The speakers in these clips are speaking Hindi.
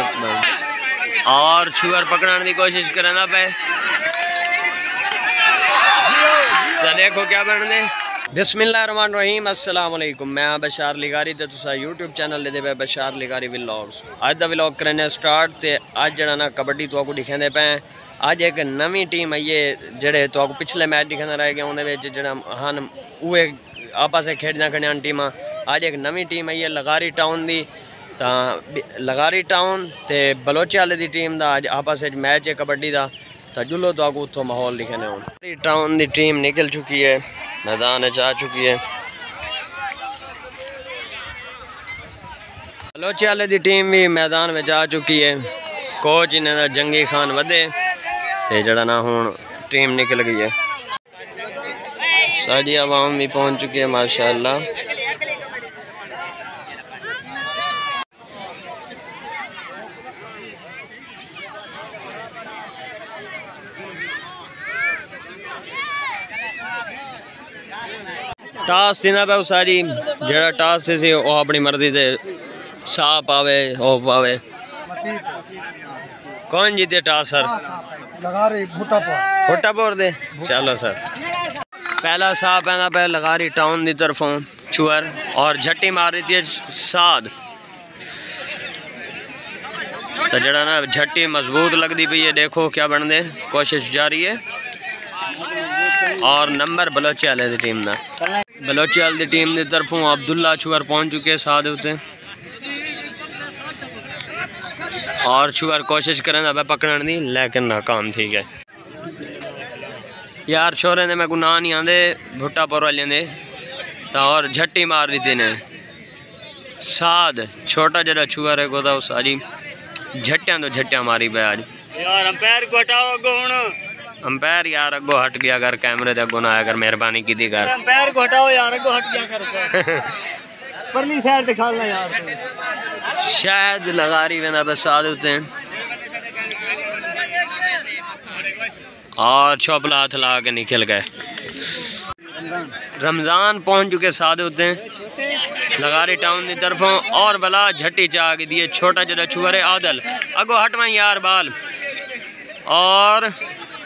अकबर। और छुअर पकड़ने की कोशिश करना पे, देखो क्या बनने। बिस्मिल्लाहिर्रहमानिर्रहीम, अस्सलाम वालेकुम। मैं बशार लिगारी ते तुसा यूट्यूब चैनल ले दे बशार लिगारी व्लॉग्स। अज दा व्लॉग करने स्टार्ट। ते अज जड़ा ना कबड्डी तो दिखाते पे। अज एक नवी टीम आई है, जेड़े तो पिछले मैच दिखाने रह गए उन्हें जड़ा हन उहे आपस में खेड़ना खड़िया टीम। अज एक नवी टीम आई है लगारी टाउन की। लगारी टाउन ते बलोचे वाले की टीम का अज आपस में मैच है कबड्डी का। तो जुलो तो उतो माहौल लिखने हूँ। टाउन की टीम निकल चुकी है, मैदान आ चुकी है। बलोचे वाले की टीम भी मैदान में आ चुकी है। कोच इन्हें जंगी खान वधे ते जड़ा ना हूँ टीम निकल गई है। सारी आवाम भी पहुँच चुकी है माशाअल्लाह। टास देना पे सारी जड़ा टास से वो अपनी मर्जी से सा पावे ओ पावे। कौन जीते टास सर? लगारी भुट्टापुर दे। चलो सर, पहला सा पहना पे लगारी टाउन की तरफों छुअर और झट्टी मार रही थी साद। तो जड़ा ना झट्टी मजबूत लगती पई है। देखो क्या बन दे, कोशिश जारी है। और नंबर बलोचे वाले की टीम का, बलोचे वाले की टीम की तरफों अब्दुल्ला छुअर पहुंच चुके साथ उत्ते। और छुअर कोशिश करें पकड़न की, लेकिन नाकाम थी गए यार। छोरे ने मैं को ना नहीं आते भुट्टापुर वाले ने तो, और झट्टी मार दी थी ने साध। छोटा जरा छुअर है को था सारी झट्टिया तो झट्टिया मारी पे आज। यार अंपायर को हटाओ अगो हुण। अंपायर यार अगो हट गया कर, कैमरे ते अगो ना आया कर, मेहरबानी की थी कर। अंपायर को हटाओ यार, अगो हट गया कर। परली साइड दिखाना यार। शायद लगा रही वेना बस साथ होते हैं। और चौपला हाथ ला के निकल गए। रमज़ान पहुंच चुके साथ होते हैं लगारी टाउन की तरफों। और बला झट्टी चाह के दिए छोटा जरा छुअर है आदल अगो हटवा यार बाल। और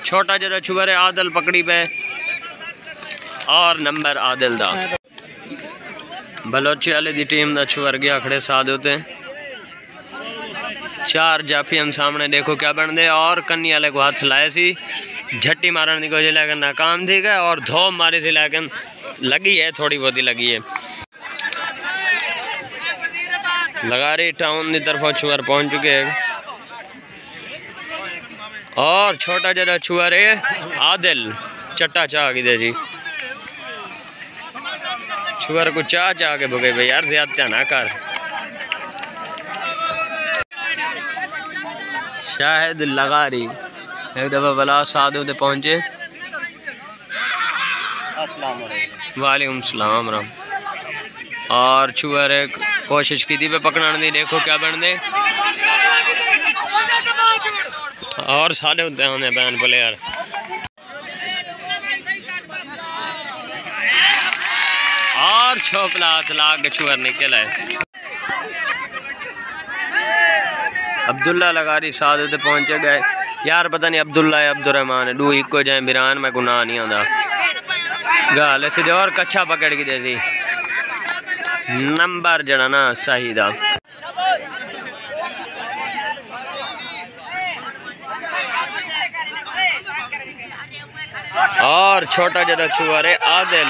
छोटा जरा छुअर है आदल पकड़ी पे। और नंबर आदल दा। बलोची वाले की टीम का छुअर गया खड़े साथ होते हैं। चार जाफी हम सामने देखो क्या बन दे। और कन्नी वाले को हाथ लाए सी, झट्टी मारने की कोशिश लेकिन नाकाम थी गए। और धोप मारी थी लेकिन लगी है, थोड़ी बहुत ही लगी है। लगारी टाउन की तरफ छुअर पहुंच चुके हैं। और छोटा जरा छुअर है आदिल चट्टा चाह की दे जी। छुअर को चाह चाह के भगे भाई यार, ज्यादा ना कर। शायद लगारी एक दफा बला साधु ते पहुंचे। वालेकुम सलाम राम। और छुअर कोशिश की थी पे पकड़ने की, देखो क्या बन दे। और साढ़े होते हैं बैन प्लेयर। और छोपला हाथ ला के छुअर निकल है। अब्दुल्ला लगारी साथ होते पहुंचे गए यार। पता नहीं अब्दुल्ला है अब्दुलरहमान है, दू इको जाए बिरान मैं गुनाह नहीं आता गाल ऐसे। और कच्छा पकड़ के जैसी नंबर जड़ा ना सही था। और छोटा जरा छुअर है आदिल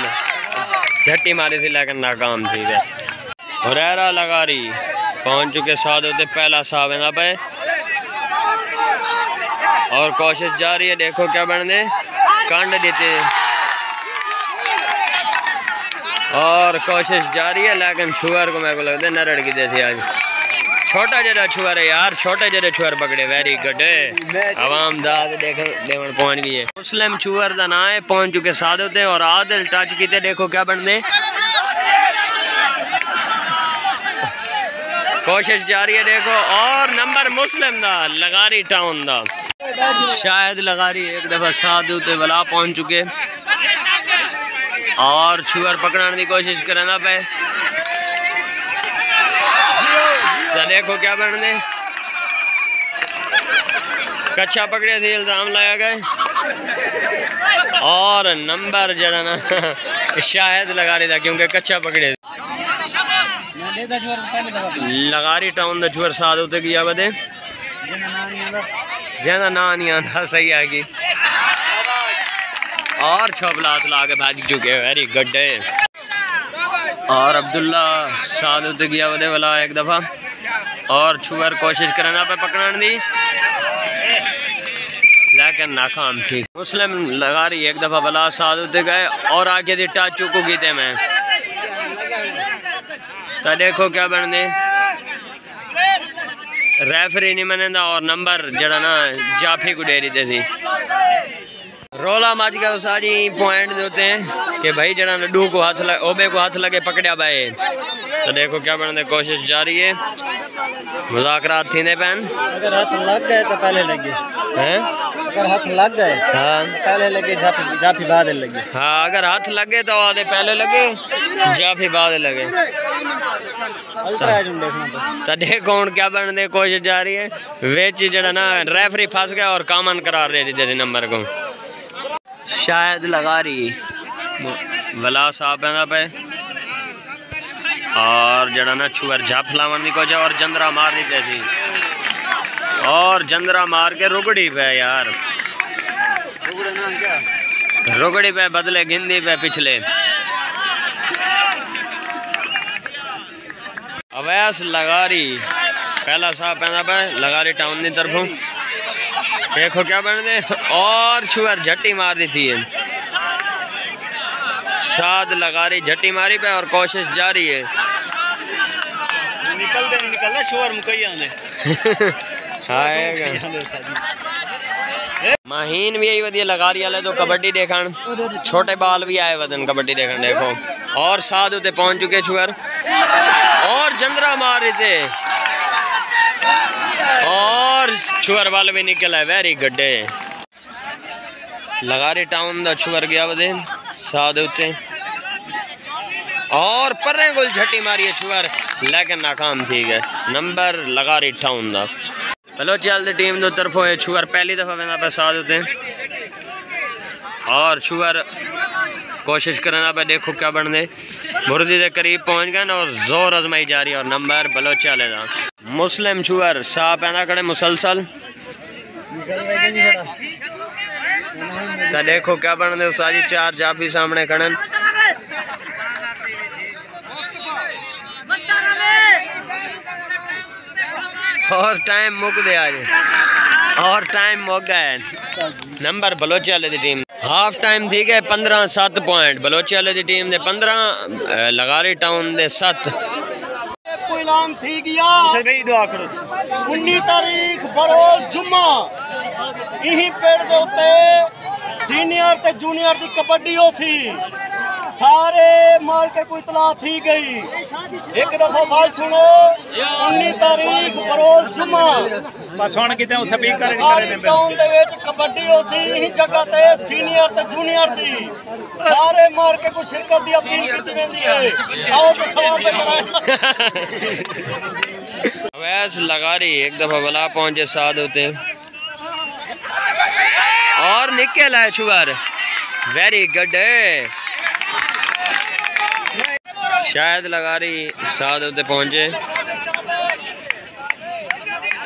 झट्टी मारी थी लेकिन नाकाम थी। हुरैरा लगारी पहुंच चुके साथ होते। पहला साहब है पे। और कोशिश जारी है, देखो क्या बन दे। कांड देते और कोशिश जारी है लेकिन छुअर को मेरे को लगता है नरड़ की देती आज। छोटा जरा छुअर है यार, छोटे जरा छुअर पकड़े। Very good. आवाम दाद देखो देवन पहुंच गई है। मुस्लिम छुअर का ना है पहुंच चुके साथ होते। और आदिल टच किते, देखो क्या बन दे। कोशिश जारी है देखो। और नंबर मुस्लिम दा लगारी टाउन दा। शायद लगारी एक दफा साथ होते वाला पहुंच चुके। और छुअर पकड़ने की कोशिश करना पे। तो देखो क्या बन दे। कच्चा पकड़े थे, इल्ज़ाम लाया गए। और नंबर जरा ना शायद लगा रही था क्योंकि कच्चा पकड़े लगारी टाउन दा छुअर साथ उत्ते गया बदे जना ना नहीं आता सही है कि और छबलात ला के भाग चुके वेरी गुड। और अब्दुल्ला साथ उत्ते गया बदे वाला एक दफ़ा और छुअर कोशिश करना पे पकड़न दी लेकिन नाकाम थी। मुस्लिम लगा रही एक दफ़ा बला साथ उत्ते गए और आगे दी टच चुकू कीते मैं तो देखो क्या बन दे रेफरी नहीं मनेंदा और नंबर जड़ा ना जाफी को दे दी थी। रोला मच गया उस आज पॉइंट देते हैं कि भाई जड़ा लड्डू को हाथ ओबे को हाथ लगे पकड़िया भाई। तो देखो क्या बनने कोशिश जारी है, मुज़ाकरात थी ने पैन अगर हाथ लग गए तो पहले लगे हैं, अगर हाथ लग गए हाँ पहले लगे जाफी बाद लगे। हाँ अगर हाथ लगे तो आधे पहले लगे जाफी बाद लगे। तो देखो हूँ क्या बनने कोशिश जारी है वेच जड़ा ना रेफरी फंस गया और कामन करार दे दी नंबर को शायद लगा रही वला साहब पे और जड़ा ना छुअर झाप लावन की कोशिश और जंदरा मार दी थी और जंदरा मार के रुगड़ी पे यार रुगड़ी पे बदले गिंदी पे पिछले अवैस लगारी पहला साहब पे लगारी टाउन की तरफों देखो क्या बन दे और छुअर झट्टी मार दी थी शाद लगा रही झट्टी मारी पे और कोशिश जारी है निकलते छुअर मुकैया महीन भी यही वधिया लगा रही है तो कबड्डी देखन छोटे बाल भी आए वदन कबड्डी देखन देखो और साध उते पहुंच चुके छुअर और जंदरा मार रहे थे और छुअर वाल भी निकला है वेरी गुड। लगारी टाउन दा छुअर गया बदे साध उते और पर्रे गोल झट्टी मारी है छुअर लेकिन नाकाम थी गए नंबर लगारी टाउन दा। चलो चलते टीम दो तरफों है छुअर पहली दफा वेंदा पे साध उते और छुअर कोशिश करना पे देखो क्या बनने मुर्दी के करीब पहुंच गए और जोर आजमाई जा रही है और नंबर बलोच चलेगा। मुस्लिम छुअर साह पैदा करे मुसलसल तो देखो क्या बन दे साजी चार जाफी सामने खड़न और टाइम मुक दे आज और टाइम मुक गए नंबर बलोच वाले दी टीम हाफ टाइम थी गए 15-7 पॉइंट बलोच वाले दी टीम दे 15 लगारी टाउन दे 7 ऐलान थी गया 19 तारीख बरोज जुम्मा यही पेड़ दे उत्ते सीनियर ते जूनियर दी कबड्डी हो सी सारे मार के कोई इतला थी गई एक दफा बात सुनो 19 तारीख बरोज जुम्मा बस हुण किते स्पीकर टाउन दे विच कबड्डी हो सी यही जगह ते सीनियर ते जूनियर दी सारे मार के कोई शिरकत दी अपील कीती वेंदी है आओ तो सवाल पे कराए अवैस लगा रही एक दफा बला पहुंचे साथ होते और निकल है छुअर वेरी गुड शायद लगा रही साथ होते पहुंचे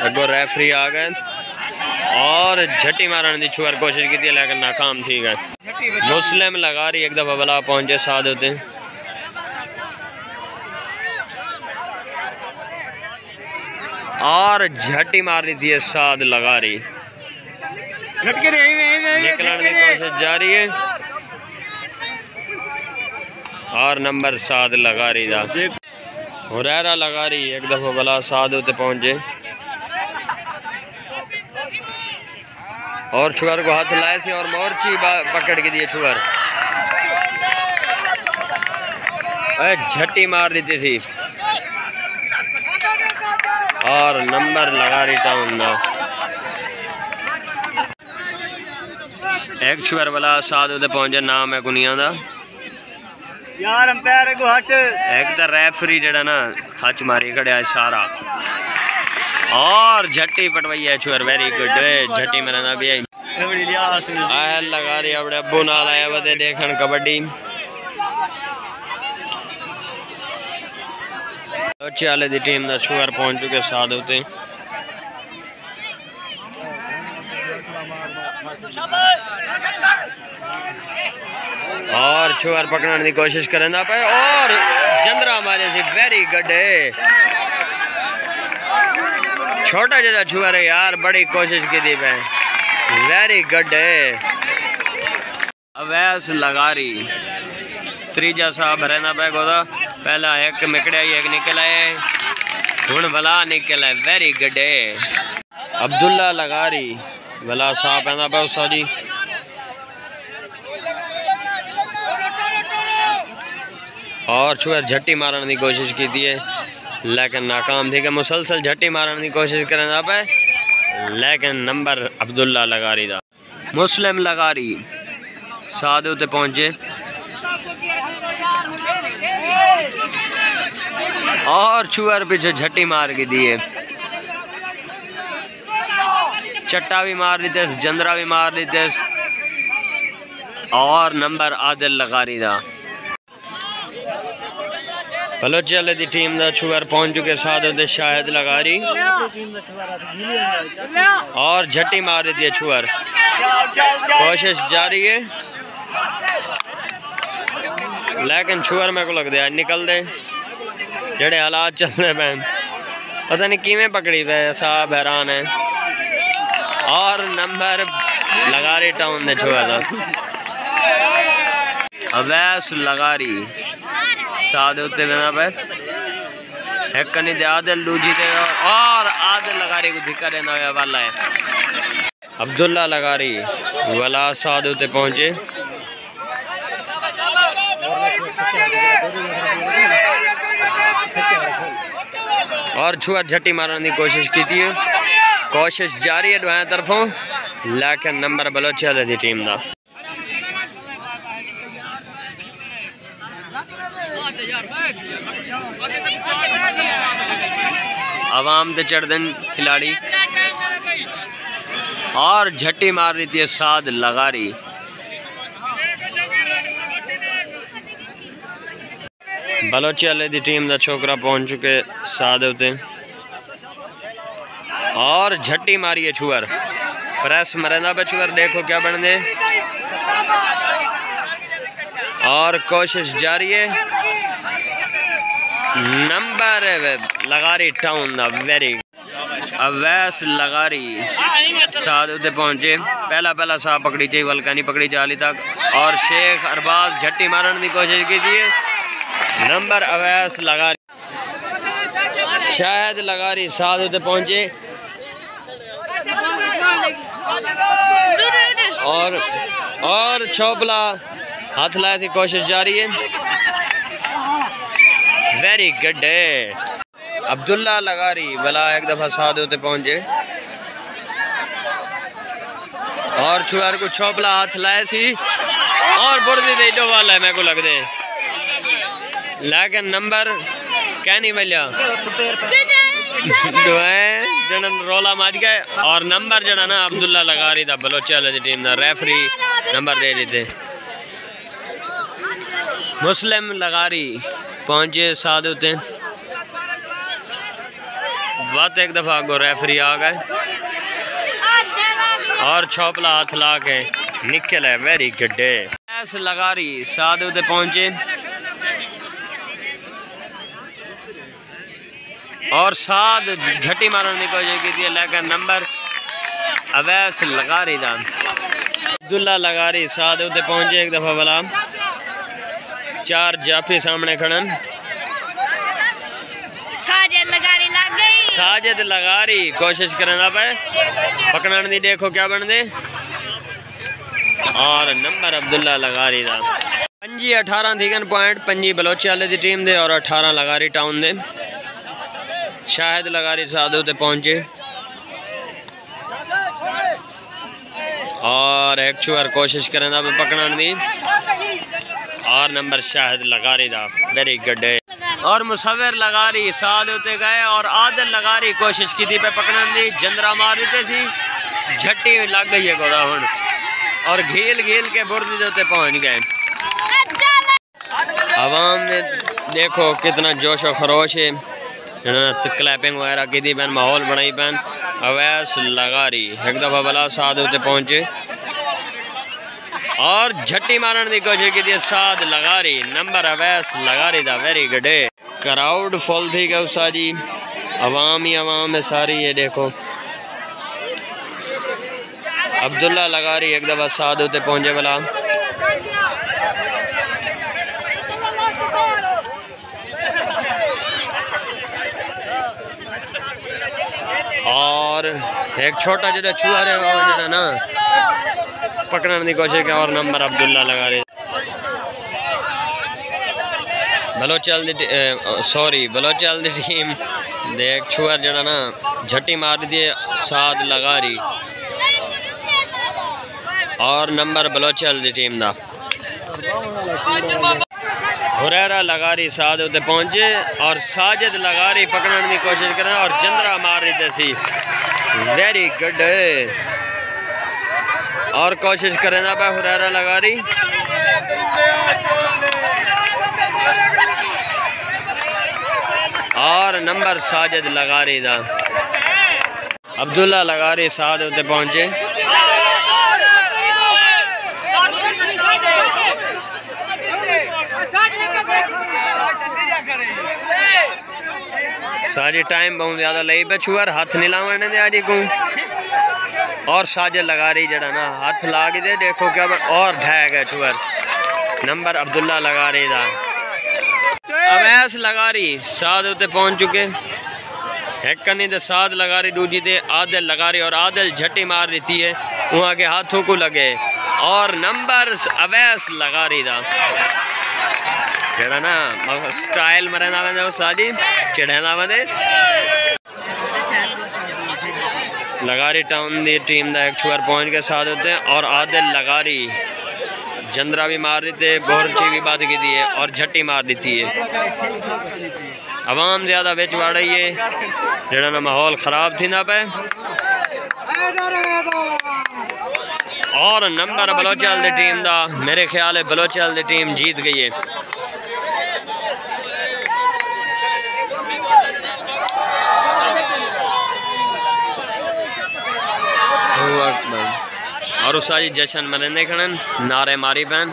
अगो रेफरी आ गए और झट्टी मारने की छुअर कोशिश की थी लेकिन नाकाम थी गए। मुस्लिम लगा रही एक दफा बला पहुंचे साथ होते और झट्टी मार रही थी साथ लगा रही निकलने की कोशिश जारी है और नंबर 7 लगा रही था हुरैरा लगा रही एक दफा बला साथ होते पहुंचे और छुअर को हाथ लाए से और मोर्ची पकड़ के दिए छुअर झट्टी मार रही थी और नंबर लगा रही टाउन ना एक छुअर वाला साथ होते पहुंचे नाम है गुनिया दा यार अंपायर को हट एक तो रेफरी जड़ा ना खच मारी खड़िया सारा और झट्टी पटवाई है छुअर वेरी गुड झट्टी मरना भी आई लगा रही अपने अब्बू नाल आया वे देखन कबड्डी वाले दी टीम का छुअर पहुंच चुके साथ होते और छुअर पकड़ने की कोशिश करना पे और जंदरा मारे सी वेरी गुड छोटा जरा छुअर है यार बड़ी कोशिश की थी पे वेरी गुड अवैस लगारी त्रीजा साहब रहना पे गोदा पहला एक मिकड़िया एक निकल आए हुन भला निकल आए वेरी गुड अब्दुल्ला लगारी भला साहब रहना पे उसा जी और छुअर झट्टी मारने की कोशिश की थी लेकिन नाकाम थी कि मुसलसल झट्टी मारने की कोशिश करना पे लेकिन नंबर अब्दुल्ला लगारी दा मुस्लिम लगारी सादे उते पहुंचे और छुअर पीछे झट्टी मार के दिए चट्टा भी मार ली थे जंदरा भी मार ली थे और नंबर आदिल लगारी दा बलोची वाले दी टीम दा छुअर पहुंच चुके साथ होते शाहिद लगारी और झट्टी मार दी है छुअर कोशिश जारी है लेकिन छुअर मेरे को लग दिया निकल दे जेड़े हालात चलते पे पता नहीं किमें पकड़ी पे साहब हैरान है और नंबर लगारी टाउन ने छुअर अवैस लगारी सादे उत्ते बना पे एक कनी दे आदिल लूजी दे और आदिल लगारी को धिक्का देना वाला है अब्दुल्ला लगारी वाला सादे उत्ते पहुंचे और छुअर झट्टी मारने की कोशिश की थी कोशिश जारी है दोनों तरफों लेकिन नंबर बलोची वाले दी टीम दा आवाम ते चढ़ दिन खिलाड़ी और झट्टी मार रही थी साद लगारी बलोची वाले दी टीम का छोकरा पहुंच चुके साद होते और झट्टी मारी है छुअर प्रेस मरना पे छुअर देखो क्या बन दे और कोशिश जारी है नंबर लगारी टाउन दा वेरी अवैस लगारी साथ उते पहुंचे पहला साहब पकड़ी चाहिए वलका नहीं पकड़ी चाली तक और शेख अरबाज झट्टी मारने की कोशिश की थी नंबर अवैस लगारी शायद लगारी साथ उते पहुंचे और छोपला हाथ लाया थी कोशिश जारी है वेरी गुड अब्दुल्ला लगारी भला एक दफा साथ होते पहुंचे और छुआर को छोपला हाथ लाए सी और बुर्दी दे दो वाला है मेरे को लग दे लेकिन नंबर क्या नहीं मिला जनन रोला माज गए और नंबर जड़ा ना अब्दुल्ला लगारी दा बलोची वाली टीम दा रेफरी नंबर दे देते मुस्लिम लगारी पहुंचे साथ होते बात एक दफा गो रेफरी आ गए और छोपला हाथ ला के निकल है वेरी गुड लगारी साथ होते पहुंचे और साथ झट्टी मारने की कोशिश की थी लेकिन नंबर अवैस लगारी दा अब्दुल्ला लगारी साथ होते पहुंचे एक दफा वाला चार जाफी सामने खड़न साजिद लगारी कोशिश करना पे पकड़ने की देखो क्या बन दे और नंबर अब्दुल्ला लगारी दा 5-18 थी पॉइंट 5 बलोची वाले की टीम दे और 18 लगारी टाउन दे शाहिद लगारी साधु ते पहुंचे और एक छुअर कोशिश करना पे पकड़ने दी और नंबर शाहिद लगारी दा वेरी गुड और मुसविर लगारी साथ होते गए और आदिल लगारी कोशिश की थी पे पकड़न दी, जंदरा मार देते सी, झट्टी लग गई है गोदा हुन और घील घील के बुर्द होते पहुंच गए। आवाम में देखो कितना जोश और खरोश है, क्लैपिंग वगैरह की थी पैन, माहौल बनाई पैन। अवैस लगारी एक दफ़ा भला साथ होते पहुंचे और झट्टी मारने की कोशिश की थी, साथ लगारी नंबर अवैस लगारी दा वेरी गुड है। क्राउड फुल थी गया उसा जी, अवाम ही अवाम है सारी। ये देखो अब्दुल्ला लगारी एक दफ़ा साथ होते पहुंचे भला और एक छोटा जो छुआ रहे वो ना पकड़ने की कोशिश की और नंबर अब्दुल्ला लगा रहे। बलोचल बलोचल दी टीम देख छुअर जरा ना झट्टी मार दी साथ लगा रही और नंबर बलोचल दी टीम दा। हुरैरा लगारी साथ होते पहुंचे और साजिद लगारी पकड़ने की कोशिश करें और जंदरा मार रही थी, वेरी गुड। और कोशिश करें ना भाई हुरैरा लगारी और नंबर साजिद लगारी दा। अब्दुल्ला लगारी साथ होते पहुंचे सारी टाइम बहुत ज़्यादा लई पे छुअर हाथ नहीं लावने दे आज को और साजिद लगा रही जड़ा ना हाथ ला के दे देखो क्या और ढह गया छुअर नंबर अब्दुल्ला लगा रही था। अवैस लगा रही साथ होते पहुंच चुके एक कनी दे साथ लगा रही दूजी दे आदिल लगा रही और आदिल झट्टी मार रही है वहाँ के हाथों को लगे और नंबर अवैस लगा रही था जड़ा ना स्टाइल मरना वंदे साजी चढ़ना वंदे लगारी टाउन दी टीम दा एक छुअर पहुंच के साथ होते हैं और आदिल लगारी जंदरा भी मार देते बोरची भी बात की दी है और झट्टी मार देती है। अवाम ज़्यादा बिच वाड़ रही है जड़ा ना माहौल ख़राब थी ना पे और नंबर बलोचल दी टीम दा मेरे ख्याल है बलोचल दी टीम जीत गई है। और उस जश्न मनने खड़न नारे मारी पैन।